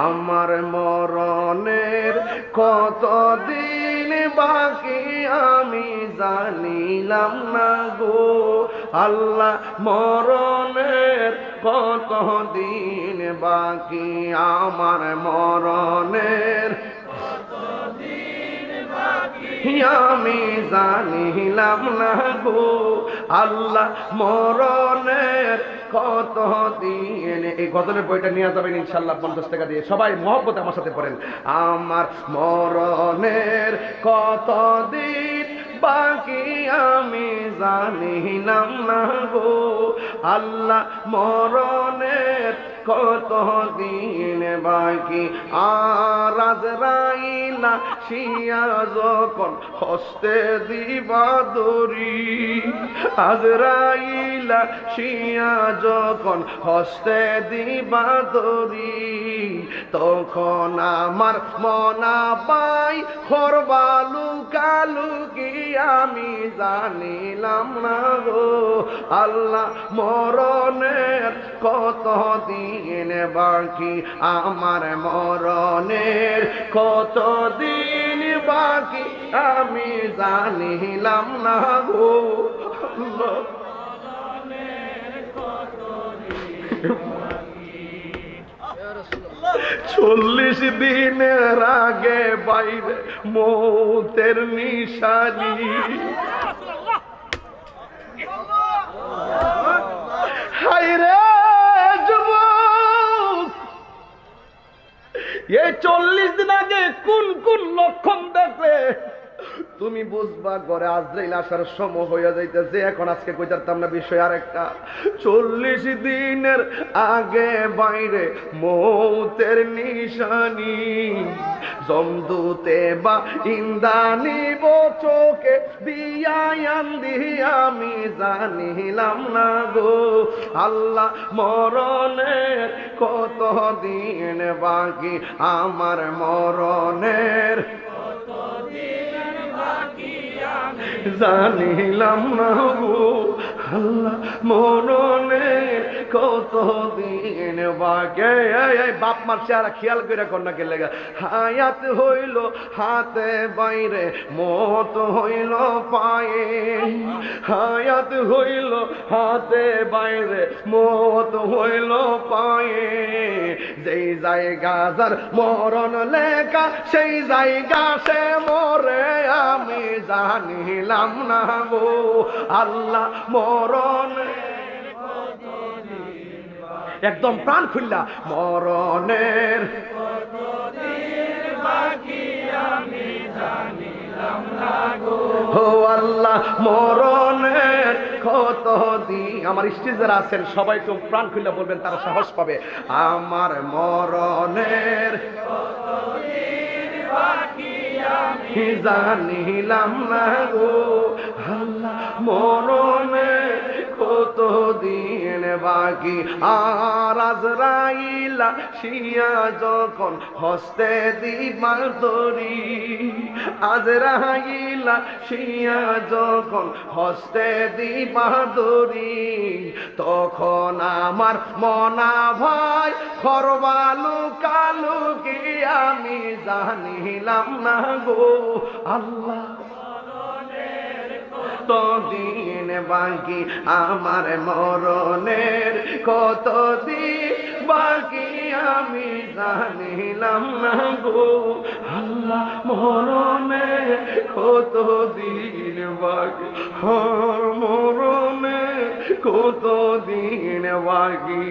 আমার মরণের কতদিন বাকি আমি জানিলাম না গো আল্লাহ মরণের কতদিন বাকি আমার মরণের আমি জানিলাম না গো আল্লাহ মরণের কতদিন। এই গজলের বইটা নিয়ে যাবেন ইনশাল্লাহ 50 টাকা দিয়ে। সবাই মহব্বতে আমার সাথে পড়েন। আমার মরণের কতদিন বাকি আমি জানিলাম না গো আল্লাহ মরণের কতদিন বাকি। আর আজরাইলা শিয়া যখন হস্তে দিবা দড়ি, আজরাইলা শিয়া যখন হস্তে দিবা দড়ি, তখন আমার মনা পাই করবা লুকালুকি আমি জানিলাম না গো আল্লাহ মরণের কতদিন বাকি আমার মরণের কতদিন বাকি আমি জানিলাম না গো আল্লাহ 40 দিনের আগে বাইরে মৌতের নিশানি। হায়রে যুবক, এই 40 দিন আগে কোন কোন লক্ষণ দেখলে তুমি বুঝবা ঘরে আজরাইল আসার সময় হয়ে যাইতেছে। এখন আজকে কইতাম না বিষয় আরেকটা। 40 দিনের আগে বাইরে মৌতের নিশানি, জমদূতে বা ইন্দানি চোখে দিয়ায়ান দিয়ে আমি জানিলাম না গো আল্লাহ মরণের কতদিন বাকি আমার মরণের জানিলাম না গো আল্লাহ মরণের কতদিন বাকি। বাপ মার চেহারা খেয়াল করে কন্যা কে লেগা। হায়াত হইল হাতে বাইরে মত হইল পায়ে, হায়াত হইল হাতে বাইরে মত হইল পায়ে। যেই জায়গা যার মরণ লেখা সেই জায়গা সে মরে আমি জানিলাম না গো আল্লাহ মরণ। একদম প্রাণ খুললা মরণের ও আল্লাহ মরণের কতদিন। আমার স্টেজ যারা আছেন সবাই তো প্রাণ খুললা বলবেন, তারা সাহস পাবে। আমার মরণের জানিলাম না গো আল্লাহ মরণের কতদিন বাকি। আর আজরাইলা শিয়া যখন হস্তে দিবা দড়ি, আজরাইলা শিয়া যখন হস্তে দিবা দড়ি, তখন আমার মনা ভাই করবা লুকালুকি আমি জানিলাম না গো আল্লাহ কতদিন বাকি আমার মরণের কতদিন বাকি আমি জানিলাম না গো আল্লাহ মরণের কতদিন বাকি, মরণের কতদিন বাকি।